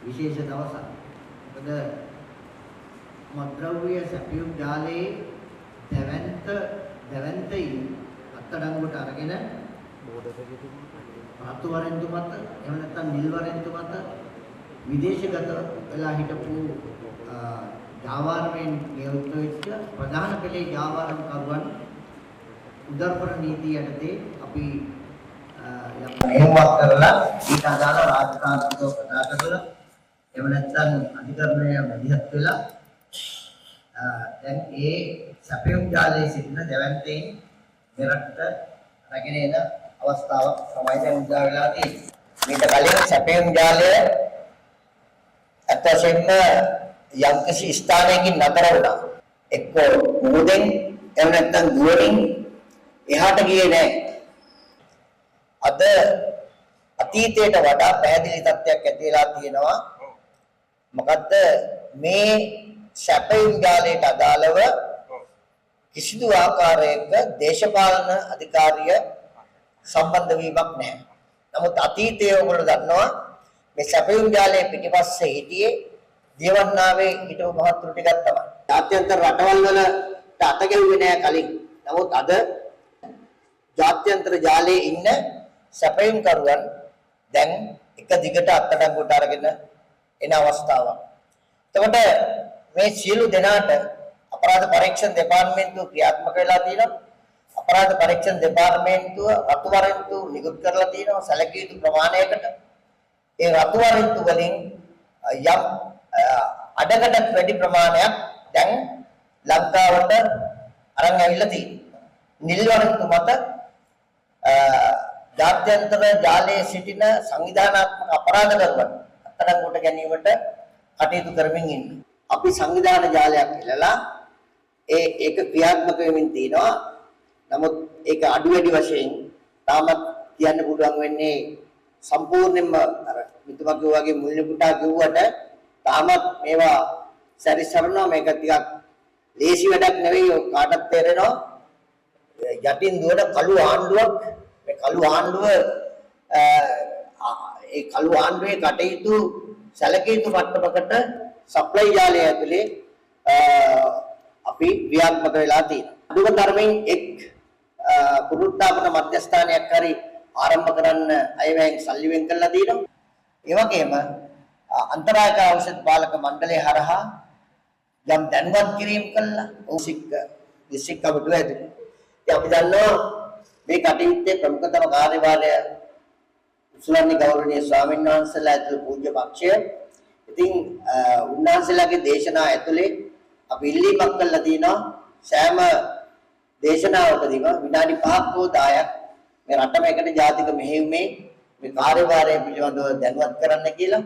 විශේෂ දවසක්. මොකද මද්ද්‍රව්‍ය සැපයුම් ජාලයේ දැවැන්තයින් අත්අඩංගුවට අරගෙන රතු වරෙන්තු මත එහෙම නැත්නම් නිල් වරෙන්තු මත විදේශගත වෙලා හිටපු ජාවාරමෙන් නියුක්ත වෙච්ච ප්‍රධාන පෙළේ ජාවාරම් කරුවන් උදර්පර නීතිය යටතේ අපි මෙහෙයුමක් කරලා ඊට අදාළ රාජකාරීත්වය ප්‍රකාශ කළා. එහෙම නැත්නම් අධිකරණය මැදිහත් වෙලා දැන් ඒ සැපයුම් ජාලයේ සිටින දැවැන්තයින් මෙරටට රැගෙන එන අවස්ථාවක් තමයි දැන් උදා වෙලා තියෙන්නේ. මේක කලින් සැපයුම් ජාලය අත්‍යවශ්‍යම යම්කිසි ස්ථානයකින් නතර වුණා. එක්ක මුහුදෙන් එහෙම නැත්නම් දුවමින් එහාට ගියේ නැහැ. අද අතීතයට වඩා පැහැදිලි තත්ත්වයක් ඇති වෙලා තියෙනවා. මොකද්ද මේ සැපයුම් ජාලයට අදාළව කිසිදු ආකාරයක දේශපාලන අධිකාරිය සම්බන්ධ වීමක් නැහැ. නමුත් අතීතයේ ඔයගොල්ලෝ දන්නවා මේ සැපයුම් ජාලයේ පිටිපස්සේ හිටියේ දේවන්නාවේ හිටපු මහත්තුරු ටිකක් තමයි. ජාත්‍යන්තර රටවල් වලට අත ගැහුවේ නැහැ කලින්. නමුත් අද ජාත්‍යන්තර ජාලයේ ඉන්න සැපයුම් කරුවන් දැන් එක දිගට අත්අඩංගුවට අරගෙන එන අවස්ථාවක්. එතකොට මේ සියලු දෙනාට අපරාධ පරීක්ෂණ දෙපාර්තමේන්තුව ක්‍රියාත්මක වෙලා තියෙනවා. අපරාධ පරීක්ෂණ දෙපාර්තමේන්තුව රතු වරෙන්තු නිකුත් කරලා තියෙනවා සැලකිය යුතු ප්‍රමාණයකට. ඒ රතු වරෙන්තු වලින් යම් අඩකටත් වැඩි ප්‍රමාණයක් දැන් ලංකාවට අරන් ඇවිල්ලා තියෙනවා. නිල් වරෙන්තු මත ජාත්‍යන්තර ජාලයේ සිටින සංවිධානාත්මක අපරාධකරුවන් අත්අඩංගුවට ගැනීමට කටයුතු කරමින් ඉන්නවා. අපි සංවිධාන ජාලයක් ඉලලා ඒක ක්‍රියාත්මක වෙමින් තිනවා. නමුත් ඒක අඩු වැඩි වශයෙන් තාමත් කියන්න පුළුවන් වෙන්නේ සම්පූර්ණයෙන්ම අර මිතුමා කිව්වා වගේ මුලින් පුටා කිව්වට තාමත් මේවා සැරිසරනවා. මේක ටිකක් ලේසි වැඩක් නෙවෙයි. කාටත් තේරෙනවා යටින් දුවන කළු ආණ්ඩුවක්. මේ කළු ආණ්ඩුව ඒ කළු ආණ්ඩුවේ කටයුතු සැලකිය යුතු මට්ටමකට සප්ලයි ජාලය ඇතුලේ අපි ක්‍රියාත්මක වෙලා තියෙනවා. අදුම ධර්මයෙන් එක් පුරුත්තාපන මධ්‍යස්ථානයක් හරි ආරම්භ කරන්න අයවැයෙන් සල්ලි වෙන් කරලා තියෙනවා. ඒ වගේම අන්තරායක ඖෂධ පාලක මණ්ඩලය හරහා යම් දැනුවත් කිරීම කළා දිස්ත්‍රික් කමිටුව ඇතුලේ. ඉතින් අපි දන්නවා මේ කටයුත්තේ ප්‍රමුඛතම කාර්යභාරය උසුලන්නේ ගෞරවනීය ස්වාමීන් වහන්සේලා ඇතුළු පූජ්‍ය පක්ෂය. ඉතින් උන්වහන්සේලාගේ දේශනා ඇතුලේ අපි ඉල්ලීමක් කළා තියෙනවා සෑම දේශනාවකදීම විනාඩි 5ක් හෝ 10ක් මේ රටම එකට ජාතික මෙහෙයුමේ මේ කාර්යභාරය පිළිබඳව දැනුවත් කරන්න කියලා.